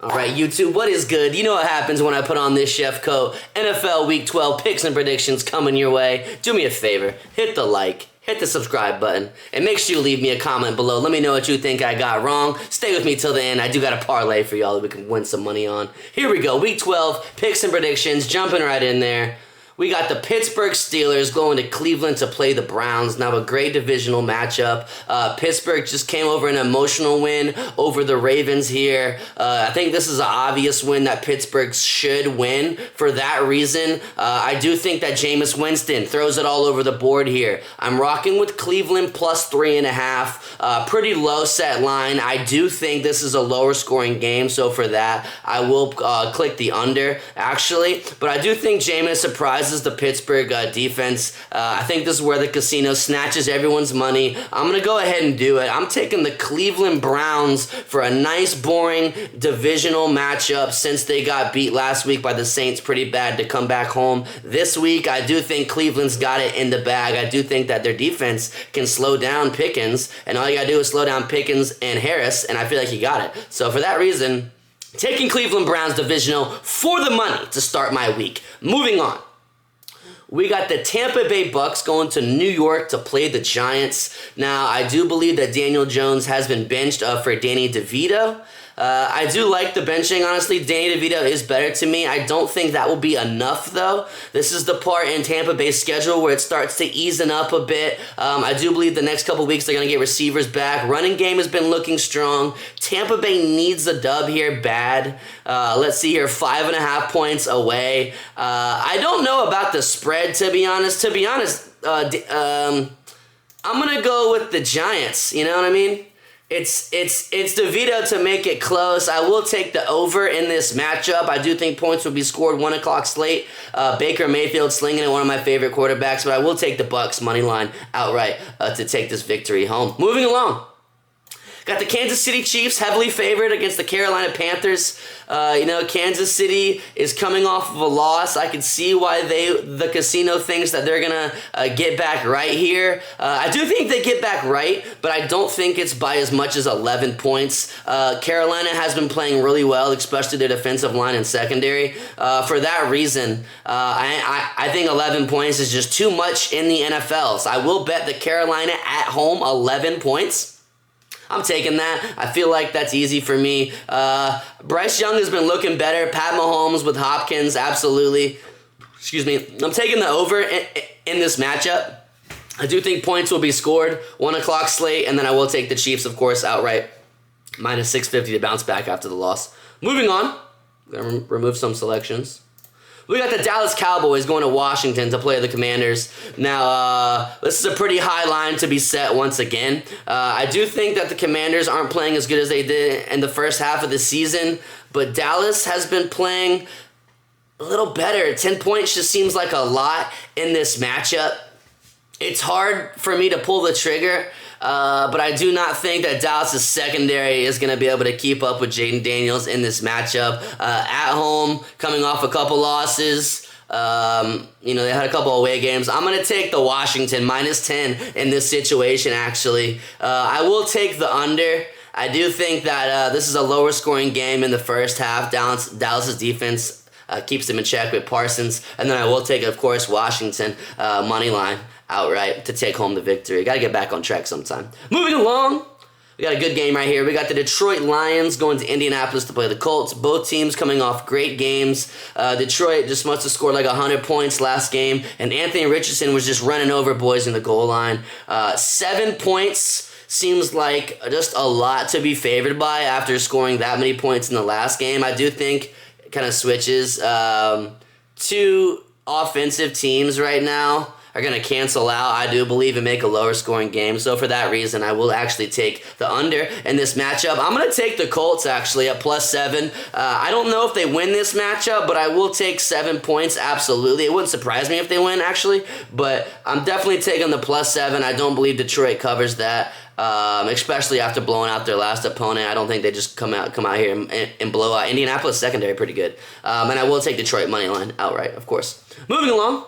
All right, YouTube, what is good? You know what happens when I put on this chef coat. NFL Week 12 picks and predictions coming your way. Do me a favor, hit the like, hit the subscribe button, and make sure you leave me a comment below. Let me know what you think I got wrong. Stay with me till the end. I do got a parlay for y'all that we can win some money on. Here we go, Week 12 picks and predictions, jumping right in there. We got the Pittsburgh Steelers going to Cleveland to play the Browns. Now a great divisional matchup. Pittsburgh just came over an emotional win over the Ravens here. I think this is an obvious win that Pittsburgh should win. For that reason, I do think that Jameis Winston throws it all over the board here. I'm rocking with Cleveland plus 3.5. Pretty low set line. I do think this is a lower scoring game, so for that, I will click the under, actually. But I do think Jameis surprises the Pittsburgh defense. I think this is where the casino snatches everyone's money. I'm going to go ahead and do it. I'm taking the Cleveland Browns for a nice, boring divisional matchup since they got beat last week by the Saints pretty bad to come back home. This week, I do think Cleveland's got it in the bag. I do think that their defense can slow down Pickens, and all you got to do is slow down Pickens and Harris, and I feel like he got it. So for that reason, taking Cleveland Browns divisional for the money to start my week. Moving on. We got the Tampa Bay Bucks going to New York to play the Giants. Now, I do believe that Daniel Jones has been benched for Danny DeVito. I do like the benching, honestly. Danny DeVito is better to me. I don't think that will be enough, though. This is the part in Tampa Bay's schedule where it starts to ease up a bit. I do believe the next couple weeks they're going to get receivers back. Running game has been looking strong. Tampa Bay needs a dub here bad. Let's see here, 5.5 points away. I don't know about the spread, to be honest. I'm going to go with the Giants. You know what I mean? It's DeVito to make it close. I will take the over in this matchup. I do think points will be scored 1 o'clock slate. Baker Mayfield slinging it, one of my favorite quarterbacks, but I will take the Bucks money line outright to take this victory home. Moving along. Got the Kansas City Chiefs heavily favored against the Carolina Panthers. Kansas City is coming off of a loss. I can see why the casino thinks that they're going to get back right here. I do think they get back right, but I don't think it's by as much as 11 points. Carolina has been playing really well, especially their defensive line and secondary. For that reason, I think 11 points is just too much in the NFL. So I will bet the Carolina at home 11 points. I'm taking that. I feel like that's easy for me. Bryce Young has been looking better. Pat Mahomes with Hopkins, absolutely. Excuse me. I'm taking the over in this matchup. I do think points will be scored. 1 o'clock slate, and then I will take the Chiefs, of course, outright. Minus 650 to bounce back after the loss. Moving on. I'm going to remove some selections. We got the Dallas Cowboys going to Washington to play the Commanders. Now, this is a pretty high line to be set once again. I do think that the Commanders aren't playing as good as they did in the first half of the season, but Dallas has been playing a little better. 10 points just seems like a lot in this matchup. It's hard for me to pull the trigger, but I do not think that Dallas' secondary is going to be able to keep up with Jaden Daniels in this matchup. At home, coming off a couple losses, they had a couple away games. I'm going to take the Washington minus 10 in this situation, actually. I will take the under. I do think that this is a lower scoring game in the first half. Dallas' defense keeps them in check with Parsons. And then I will take, of course, Washington money line outright to take home the victory. Got to get back on track sometime. Moving along, we got a good game right here. We got the Detroit Lions going to Indianapolis to play the Colts. Both teams coming off great games. Detroit just must have scored like 100 points last game, and Anthony Richardson was just running over boys in the goal line. 7 points seems like just a lot to be favored by after scoring that many points in the last game. I do think it kind of switches. Two offensive teams right now are going to cancel out, I do believe, and make a lower scoring game. So for that reason, I will actually take the under in this matchup. I'm going to take the Colts, actually, at plus 7. I don't know if they win this matchup, but I will take 7 points, absolutely. It wouldn't surprise me if they win, actually, but I'm definitely taking the plus 7. I don't believe Detroit covers that. Especially after blowing out their last opponent. I don't think they just come out here and blow out. Indianapolis secondary pretty good. And I will take Detroit money line outright, of course. Moving along.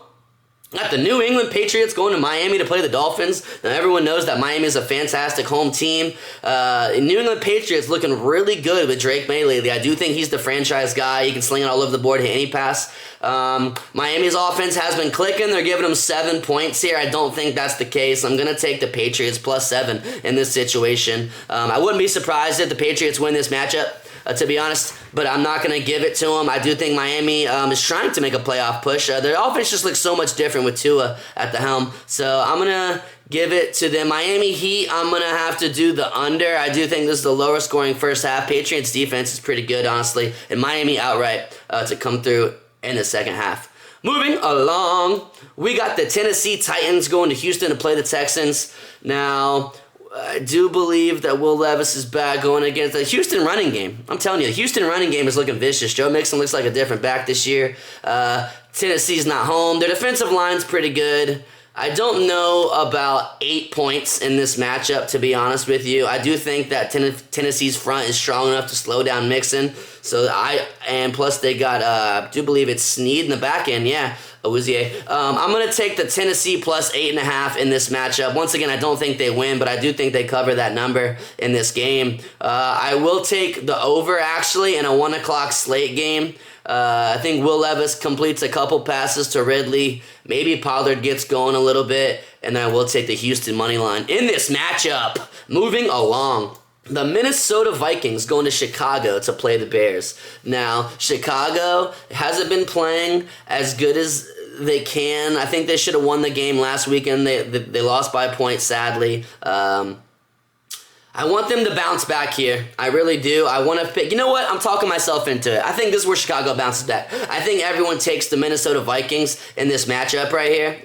Got the New England Patriots going to Miami to play the Dolphins. Now, everyone knows that Miami is a fantastic home team. New England Patriots looking really good with Drake May lately. I do think he's the franchise guy. He can sling it all over the board, hit any pass. Miami's offense has been clicking. They're giving them 7 points here. I don't think that's the case. I'm going to take the Patriots plus 7 in this situation. I wouldn't be surprised if the Patriots win this matchup. To be honest, but I'm not going to give it to them. I do think Miami is trying to make a playoff push. Their offense just looks so much different with Tua at the helm. So I'm going to give it to the Miami Heat. I'm going to have to do the under. I do think this is the lower scoring first half. Patriots defense is pretty good, honestly. And Miami outright to come through in the second half. Moving along, we got the Tennessee Titans going to Houston to play the Texans. Now, I do believe that Will Levis is back going against the Houston running game. I'm telling you, the Houston running game is looking vicious. Joe Mixon looks like a different back this year. Tennessee's not home. Their defensive line's pretty good. I don't know about 8 points in this matchup, to be honest with you. I do think that Tennessee's front is strong enough to slow down Mixon. And plus they got, I do believe it's Snead in the back end, yeah. Awuzie. I'm going to take the Tennessee plus 8.5 in this matchup. Once again, I don't think they win, but I do think they cover that number in this game. I will take the over, actually, in a 1 o'clock slate game. I think Will Levis completes a couple passes to Ridley. Maybe Pollard gets going a little bit, and then I will take the Houston money line in this matchup. Moving along. The Minnesota Vikings going to Chicago to play the Bears. Now, Chicago hasn't been playing as good as they can. I think they should have won the game last weekend. They lost by a point, sadly. I want them to bounce back here. I really do. I want to pick. You know what? I'm talking myself into it. I think this is where Chicago bounces back. I think everyone takes the Minnesota Vikings in this matchup right here.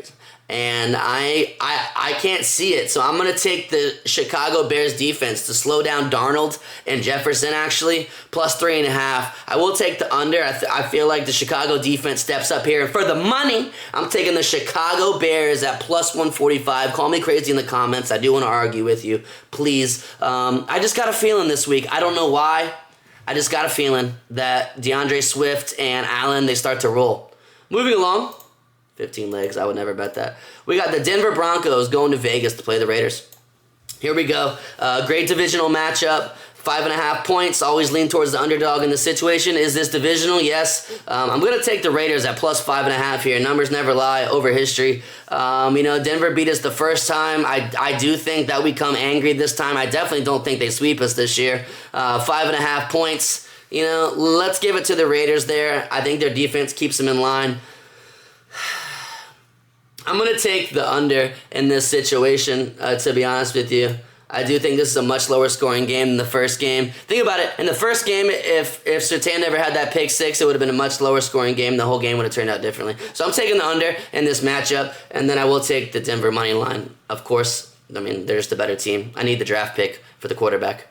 And I can't see it. So I'm going to take the Chicago Bears defense to slow down Darnold and Jefferson, actually, plus 3.5. I will take the under. I feel like the Chicago defense steps up here. And for the money, I'm taking the Chicago Bears at plus 145. Call me crazy in the comments. I do want to argue with you. Please. I just got a feeling this week. I don't know why. I just got a feeling that DeAndre Swift and Allen, they start to roll. Moving along. 15 legs. I would never bet that. We got the Denver Broncos going to Vegas to play the Raiders. Here we go. Great divisional matchup. 5.5 points. Always lean towards the underdog in the situation. Is this divisional? Yes. I'm going to take the Raiders at plus 5.5 here. Numbers never lie over history. Denver beat us the first time. I do think that we come angry this time. I definitely don't think they sweep us this year. 5.5 points. Let's give it to the Raiders there. I think their defense keeps them in line. I'm going to take the under in this situation, to be honest with you. I do think this is a much lower scoring game than the first game. Think about it. In the first game, if Surtain never had that pick six, it would have been a much lower scoring game. The whole game would have turned out differently. So I'm taking the under in this matchup, and then I will take the Denver money line. Of course, they're just a better team. I need the draft pick for the quarterback.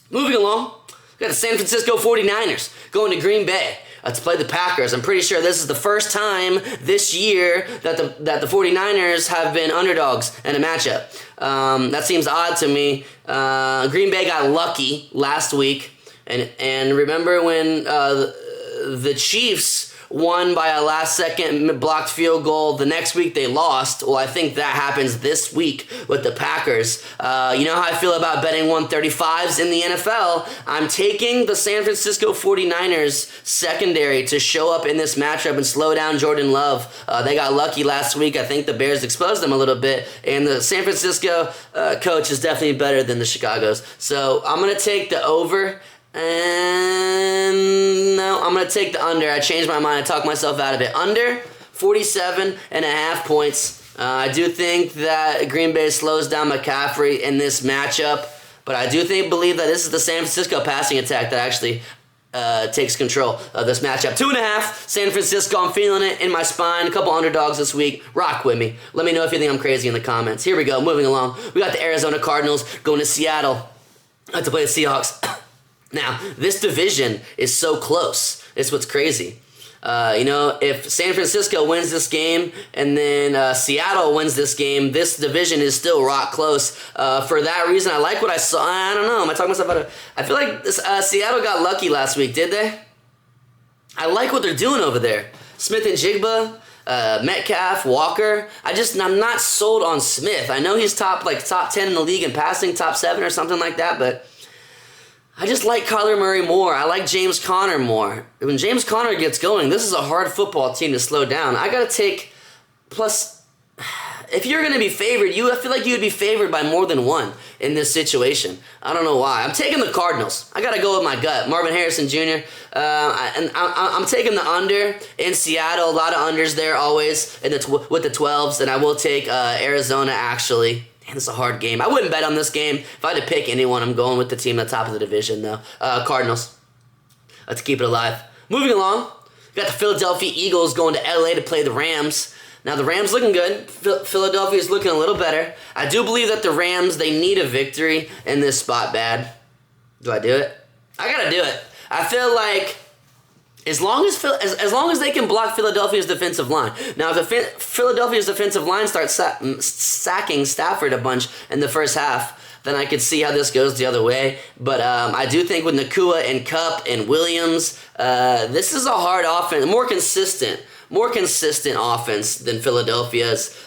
Moving along, we got the San Francisco 49ers going to Green Bay to play the Packers. I'm pretty sure this is the first time this year that the 49ers have been underdogs in a matchup. That seems odd to me. Green Bay got lucky last week, and remember when the Chiefs won by a last-second blocked field goal. The next week they lost. Well, I think that happens this week with the Packers. You know how I feel about betting 135s in the NFL. I'm taking the San Francisco 49ers secondary to show up in this matchup and slow down Jordan Love. They got lucky last week. I think the Bears exposed them a little bit, and the San Francisco coach is definitely better than the Chicago's. So I'm going to take the over. And no, I'm going to take the under. I changed my mind. I talked myself out of it. Under 47.5 points. I do think that Green Bay slows down McCaffrey in this matchup, but I do believe that this is the San Francisco passing attack that actually takes control of this matchup. 2.5, San Francisco. I'm feeling it in my spine. A couple underdogs this week. Rock with me. Let me know if you think I'm crazy in the comments. Here we go. Moving along. We got the Arizona Cardinals going to Seattle to play the Seahawks. Now, this division is so close. It's what's crazy. If San Francisco wins this game and then Seattle wins this game, this division is still rock close. For that reason, I like what I saw. I don't know. Am I talking myself out of... I feel like Seattle got lucky last week, did they? I like what they're doing over there. Smith and Jigba. Metcalf, Walker. I'm not sold on Smith. I know he's top 10 in the league in passing, top 7 or something like that, but I just like Kyler Murray more. I like James Conner more. When James Conner gets going, this is a hard football team to slow down. I gotta take plus. If you're going to be favored, I feel like you would be favored by more than 1 in this situation. I don't know why. I'm taking the Cardinals. I got to go with my gut. Marvin Harrison Jr. I'm taking the under in Seattle. A lot of unders there always with the 12s. And I will take Arizona, actually. Man, this is a hard game. I wouldn't bet on this game. If I had to pick anyone, I'm going with the team at the top of the division, though. Cardinals. Let's keep it alive. Moving along, we got the Philadelphia Eagles going to LA to play the Rams. Now, the Rams looking good. Philadelphia is looking a little better. I do believe that the Rams, they need a victory in this spot bad. Do I do it? I got to do it. I feel like as long as they can block Philadelphia's defensive line. Now, if Philadelphia's defensive line starts sacking Stafford a bunch in the first half, then I could see how this goes the other way. But I do think with Nacua and Kupp and Williams, this is a hard offense, more consistent offense than Philadelphia's.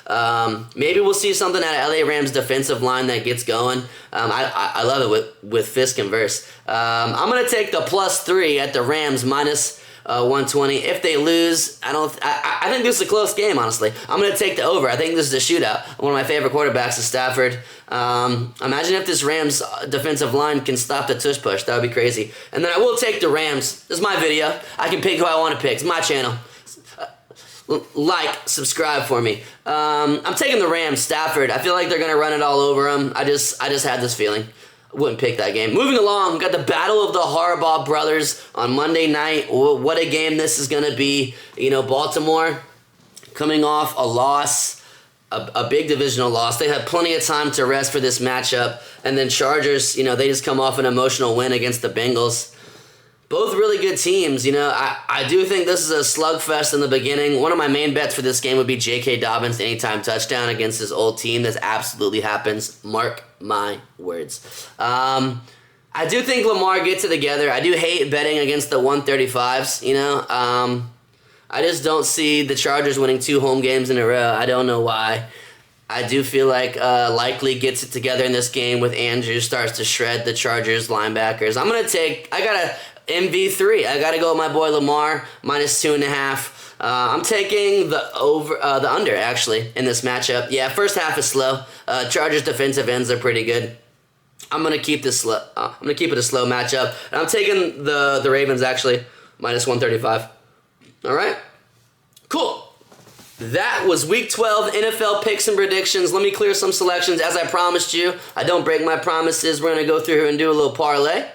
Maybe we'll see something out of LA Rams defensive line that gets going. I love it with Fisk and Verse. I'm gonna take the +3 at the Rams minus 120. If they lose, I think this is a close game, honestly. I'm gonna take the over. I think this is a shootout. One of my favorite quarterbacks is Stafford. Imagine if this Rams defensive line can stop the tush push. That would be crazy. And then I will take the Rams. This is my video. I can pick who I want to pick. It's my channel. Like, subscribe for me. I'm taking the Rams. Stafford. I feel like they're gonna run it all over them. I just had this feeling. I wouldn't pick that game. Moving along, we got the Battle of the Harbaugh brothers on Monday night. What a game this is gonna be. Baltimore coming off a loss, a big divisional loss. They had plenty of time to rest for this matchup, and then Chargers. They just come off an emotional win against the Bengals. Both really good teams. I do think this is a slugfest in the beginning. One of my main bets for this game would be J.K. Dobbins anytime touchdown against his old team. This absolutely happens. Mark my words. I do think Lamar gets it together. I do hate betting against the 135s, I just don't see the Chargers winning 2 home games in a row. I don't know why. I do feel like Likely gets it together in this game with Andrews, starts to shred the Chargers linebackers. I got a MV3. I got to go with my boy Lamar, minus 2.5. I'm taking the under, actually, in this matchup. Yeah, first half is slow. Chargers defensive ends are pretty good. I'm gonna keep this slow. I'm gonna keep it a slow matchup. And I'm taking the Ravens, actually, minus 135. All right, cool. That was Week 12 NFL picks and predictions. Let me clear some selections. As I promised you, I don't break my promises. We're gonna go through here and do a little parlay.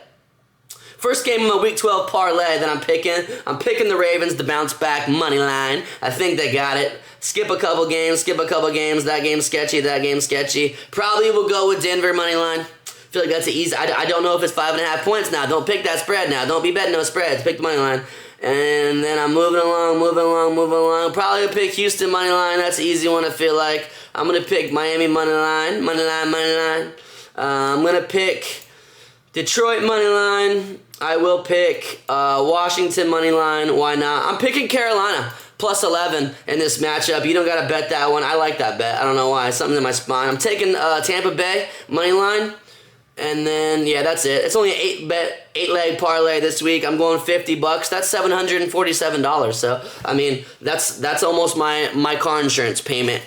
First game of my Week 12 parlay that I'm picking the Ravens to bounce back money line. I think they got it. Skip a couple games. That game's sketchy. Probably will go with Denver money line. I feel like that's easy. I don't know if it's 5.5 points now. Don't pick that spread now. Don't be betting no spreads. Pick the money line. And then I'm moving along. Probably pick Houston money line. That's an easy one, I feel like. I'm going to pick Miami money line. I'm going to pick Detroit money line. I will pick Washington money line. Why not? I'm picking Carolina plus 11 in this matchup. You don't got to bet that one. I like that bet. I don't know why. Something in my spine. I'm taking Tampa Bay money line. And then, yeah, that's it. It's only an 8-leg parlay this week. I'm going $50. That's $747. So, I mean, that's almost my car insurance payment.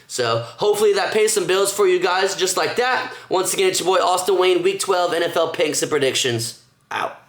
So, hopefully that pays some bills for you guys just like that. Once again, it's your boy Austin Wayne, Week 12 NFL picks and predictions. Out.